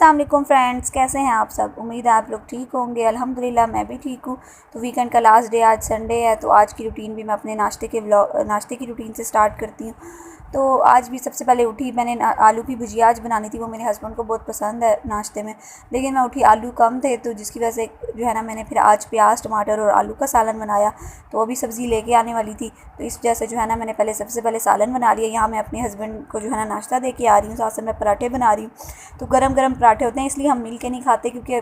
अस्सलाम वालेकुम फ्रेंड्स, कैसे हैं आप सब। उम्मीद है आप लोग ठीक होंगे। अल्हम्दुलिल्लाह मैं भी ठीक हूँ। तो वीकेंड का लास्ट डे, आज संडे है, तो आज की रूटीन भी मैं अपने नाश्ते की रूटीन से स्टार्ट करती हूँ। तो आज भी सबसे पहले उठी, मैंने आलू की भुजिया आज बनानी थी, वो मेरे हस्बैंड को बहुत पसंद है नाश्ते में। लेकिन मैं उठी, आलू कम थे, तो जिसकी वजह से जो है ना मैंने फिर आज प्याज टमाटर और आलू का सालन बनाया। तो अभी सब्ज़ी लेके आने वाली थी, तो इस वजह से जो है ना मैंने सबसे पहले सालन बना लिया। यहाँ मैं अपने हस्बैंड को जो है ना नाश्ता दे के आ रही हूँ, साथ साथ मैं पराठे बना रही हूँ। तो गरम गरम पराठे होते हैं, इसलिए हम मिल के नहीं खाते, क्योंकि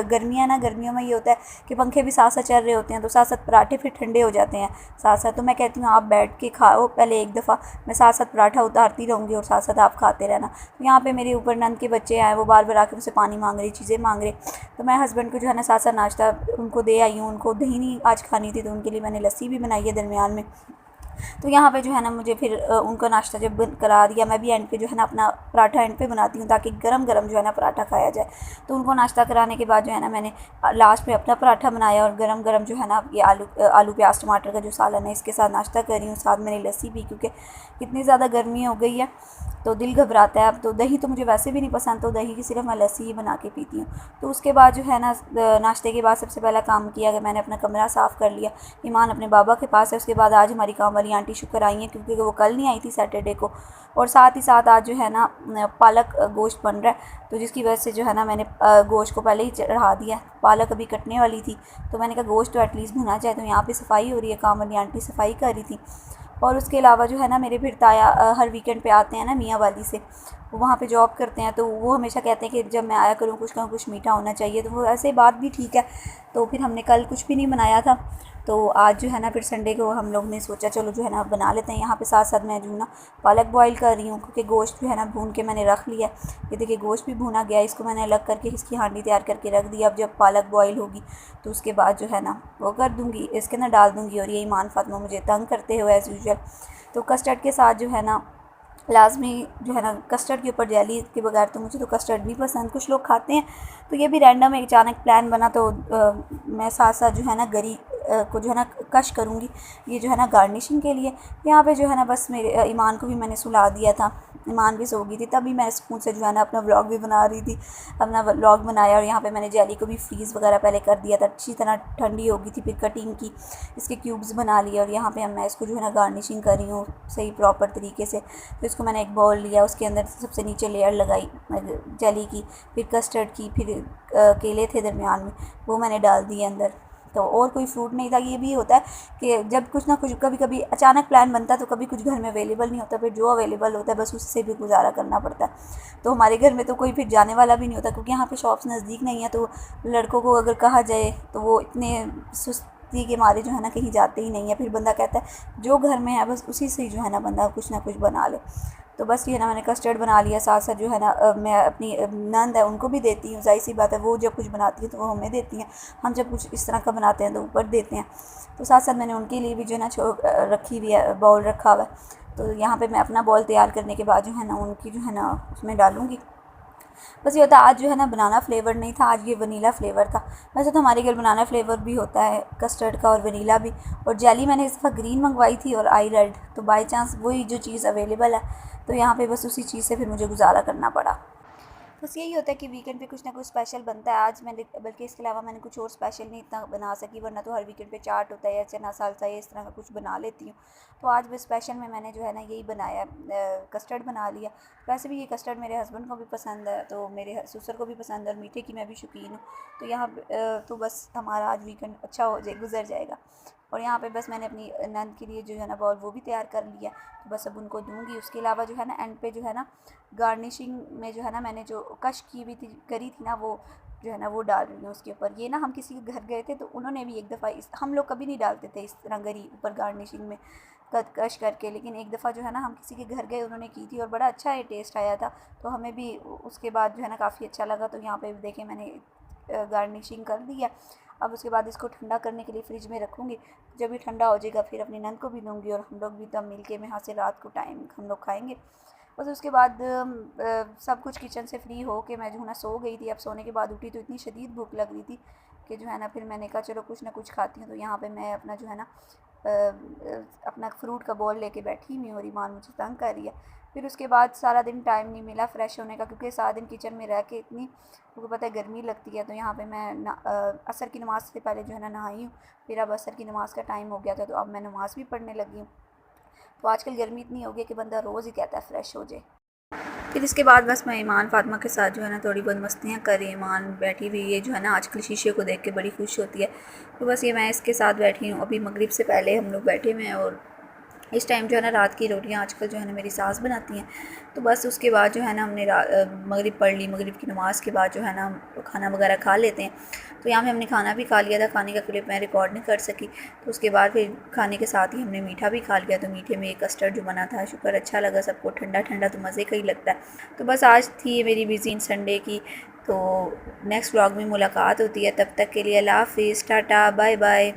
गर्मियाँ ना, गर्मियों में ये होता है कि पंखे भी साथ साथ चल रहे होते हैं, तो साथ साथ पराठे फिर ठंडे हो जाते हैं साथ साथ। तो मैं कहती हूँ आप बैठ के खाओ पहले एक दफ़ा, मैं साथ साथ पराठा उतारती रहूँगी और साथ साथ आप खाते रहना। तो यहाँ पे मेरे ऊपर नंद के बच्चे आए, वो बार बार आके मुझसे पानी मांग रहे, चीज़ें मांग रहे। तो मैं हस्बैंड को जो है ना साथ साथ नाश्ता उनको दे आई हूँ। उनको दही नहीं आज खानी थी, तो उनके लिए मैंने लस्सी भी बनाई है दरमियान में। तो यहाँ पे जो है ना मुझे फिर उनको नाश्ता जब करा दिया, मैं भी एंड पे जो है ना अपना पराठा एंड पे बनाती हूँ, ताकि गरम गरम जो है ना पराठा खाया जाए। तो उनको नाश्ता कराने के बाद जो है ना मैंने लास्ट में अपना पराठा बनाया, और गरम गरम जो है ना ये आलू प्याज टमाटर का जो सालन है, इसके साथ नाश्ता कर रही हूँ। साथ मैंने लस्सी भी, क्योंकि इतनी ज़्यादा गर्मी हो गई है तो दिल घबराता है। अब तो दही तो मुझे वैसे भी नहीं पसंद, तो दही की सिर्फ मैं लस्सी ही बना के पीती हूँ। तो उसके बाद जो है ना नाश्ते के बाद सबसे पहला काम किया कि मैंने अपना कमरा साफ़ कर लिया। ईमान अपने बाबा के पास है। उसके बाद आज हमारी काम वाली आंटी शुक्र आई हैं, क्योंकि वो कल नहीं आई थी सैटरडे को। और साथ ही साथ आज जो है ना पालक गोश्त बन रहा है, तो जिसकी वजह से जो है ना मैंने गोश्त को पहले ही चढ़ा दिया। पालक अभी कटने वाली थी, तो मैंने कहा गोश्त तो एटलीस्ट भुना जाए। तो यहाँ पे सफाई हो रही है, काम वाली आंटी सफाई कर रही थी। और उसके अलावा जो है ना मेरे फिर ताया हर वीकेंड पे आते हैं ना मियाँ वाली से, वो वहाँ पे जॉब करते हैं। तो वो हमेशा कहते हैं कि जब मैं आया करूँ कुछ ना कुछ मीठा होना चाहिए। तो वो ऐसे बात भी ठीक है। तो फिर हमने कल कुछ भी नहीं बनाया था, तो आज जो है ना फिर संडे को हम लोग ने सोचा चलो जो है ना बना लेते हैं। यहाँ पे साथ साथ मैं जो है ना पालक बॉईल कर रही हूँ, क्योंकि गोश्त जो है ना भून के मैंने रख लिया। ये देखिए गोश्त भी भुना गया, इसको मैंने अलग करके इसकी हांडी तैयार करके रख दिया। अब जब पालक बॉईल होगी तो उसके बाद जो है ना वो कर दूँगी, इसके अंदर डाल दूँगी। और ये ईमान फातिमा मुझे तंग करते हुए एज़ यूजुअल। तो कस्टर्ड के साथ जो है ना लाज़मी जो है ना कस्टर्ड के ऊपर जेली के बगैर तो मुझे तो कस्टर्ड नहीं पसंद। कुछ लोग खाते हैं, तो ये भी रैंडम एक अचानक प्लान बना। तो मैं साथ साथ जो है ना गरी को जो है ना कश करूँगी, ये जो है ना गार्निशिंग के लिए। यहाँ पे जो है ना बस मेरे ईमान को भी मैंने सुला दिया था, ईमान भी सो गई थी। तभी मैं स्पून से जो है ना अपना व्लॉग भी बना रही थी, अपना व्लॉग बनाया। और यहाँ पे मैंने जेली को भी फ्रीज़ वगैरह पहले कर दिया था, अच्छी तरह ठंडी हो गई थी। फिर कटिंग की, इसके क्यूब्स बना लिए। और यहाँ पे मैं इसको जो है ना गार्निशिंग कर रही हूँ सही प्रॉपर तरीके से। तो इसको मैंने एक बाउल लिया, उसके अंदर सबसे नीचे लेयर लगाई जेली की, फिर कस्टर्ड की, फिर केले थे दरमियान में, वो मैंने डाल दिए अंदर। तो और कोई फ्रूट नहीं था। ये भी होता है कि जब कुछ ना कुछ कभी कभी अचानक प्लान बनता है, तो कभी कुछ घर में अवेलेबल नहीं होता, फिर जो अवेलेबल होता है बस उससे भी गुजारा करना पड़ता है। तो हमारे घर में तो कोई फिर जाने वाला भी नहीं होता, क्योंकि यहाँ पे शॉप्स नज़दीक नहीं है। तो लड़कों को अगर कहा जाए तो वो इतने सुस्ती के मारे जो है ना कहीं जाते ही नहीं है। फिर बंदा कहता है जो घर में है बस उसी से ही जो है ना बंदा कुछ ना कुछ बना ले। तो बस ये ना मैंने कस्टर्ड बना लिया। साथ साथ जो है ना मैं अपनी नंद है उनको भी देती हूँ। ज़ाहिर सी बात है, वो जब कुछ बनाती है तो वो हमें देती हैं, हम जब कुछ इस तरह का बनाते हैं तो ऊपर देते हैं। तो साथ साथ मैंने उनके लिए भी जो है ना रखी हुई है, बाउल रखा हुआ है। तो यहाँ पे मैं अपना बाउल तैयार करने के बाद जो है ना उनकी जो है ना उसमें डालूँगी। बस ये होता है, आज जो है ना बनाना फ्लेवर नहीं था, आज ये वनीला फ्लेवर था। वैसे तो हमारे घर बनाना फ्लेवर भी होता है, कस्टर्ड का और वनीला भी। और जेली मैंने इस दफ़ा ग्रीन मंगवाई थी और आई रेड, तो बाई चांस वही जो चीज़ अवेलेबल है, तो यहाँ पे बस उसी चीज़ से फिर मुझे गुजारा करना पड़ा। बस यही होता है कि वीकेंड पे कुछ ना कुछ स्पेशल बनता है। आज मैंने, बल्कि इसके अलावा मैंने कुछ और स्पेशल नहीं इतना बना सकी, वरना तो हर वीकेंड पे चाट होता है या चना साल्सा या इस तरह का कुछ बना लेती हूँ। तो आज बस स्पेशल में मैंने जो है ना यही बनाया, कस्टर्ड बना लिया। वैसे भी ये कस्टर्ड मेरे हस्बैंड को भी पसंद है, तो मेरे ससुर को भी पसंद है, और मीठे की मैं भी शौकीन हूँ। तो यहाँ तो बस हमारा आज वीकेंड अच्छा हो जाए, गुजर जाएगा। और यहाँ पे बस मैंने अपनी नंद के लिए जो है ना बाउल वो भी तैयार कर लिया, तो बस अब उनको दूँगी। उसके अलावा जो है ना एंड पे जो है ना गार्निशिंग में जो है ना मैंने जो कश की हुई थी, करी थी ना, वो जो है ना वो डाल रही हूँ उसके ऊपर। ये ना हम किसी के घर गए थे, तो उन्होंने भी एक दफ़ा हम लोग कभी नहीं डालते थे इस तरह गरी ऊपर गार्निशिंग में कश करके, लेकिन एक दफ़ा जो है ना हम किसी के घर गए, उन्होंने की थी और बड़ा अच्छा ये टेस्ट आया था। तो हमें भी उसके बाद जो है ना काफ़ी अच्छा लगा। तो यहाँ पे देखें मैंने गार्निशिंग कर दी है। अब उसके बाद इसको ठंडा करने के लिए फ़्रिज में रखूँगी। जब ये ठंडा हो जाएगा फिर अपनी नंद को भी दूँगी, और हम लोग भी तब मिल के यहाँ से रात को टाइम हम लोग खाएँगे। बस उसके बाद सब कुछ किचन से फ्री हो के मैं जो है ना सो गई थी। अब सोने के बाद उठी तो इतनी शदीद भूख लग रही थी कि जो है ना फिर मैंने कहा चलो कुछ ना कुछ खाती हूँ। तो यहाँ पे मैं अपना जो है ना अपना फ्रूट का बॉल लेके बैठी हुई हूँ और ईमान मुझे तंग कर रही है। फिर उसके बाद सारा दिन टाइम नहीं मिला फ़्रेश होने का, क्योंकि सारा दिन किचन में रह के इतनी, आपको पता है गर्मी लगती है। तो यहाँ पे मैं असर की नमाज़ से पहले जो है ना नहाई हूँ। फिर अब असर की नमाज़ का टाइम हो गया था, तो अब मैं नमाज़ भी पढ़ने लगी हूँ। तो आजकल गर्मी इतनी हो गई कि बंदा रोज़ ही कहता है फ़्रेश हो जाए। फिर इसके बाद बस मैं ईमान फ़ातिमा के साथ जो है ना थोड़ी बहुत मस्तियाँ कर रही। ईमान बैठी हुई है जो है ना आजकल शीशे को देख के बड़ी खुश होती है। तो बस ये मैं इसके साथ बैठी हूँ। अभी मगरिब से पहले हम लोग बैठे हुए हैं और इस टाइम जो है ना रात की रोटियां आजकल जो है ना मेरी सास बनाती हैं। तो बस उसके बाद जो है ना हमने मगरिब पढ़ ली। मगरिब की नमाज़ के बाद जो है ना हम खाना वगैरह खा लेते हैं। तो यहाँ पे हमने खाना भी खा लिया था। खाने का क्लिप मैं रिकॉर्ड नहीं कर सकी। तो उसके बाद फिर खाने के साथ ही हमने मीठा भी खा लिया। तो मीठे में एक कस्टर्ड जो बना था, शुक्र अच्छा लगा सबको। ठंडा ठंडा तो मज़े का ही लगता है। तो बस आज थी मेरी बिज़ी संडे की। तो नेक्स्ट व्लॉग में मुलाकात होती है। तब तक के लिए अल्लाह हाफ़िज़, टाटा, बाय बाय।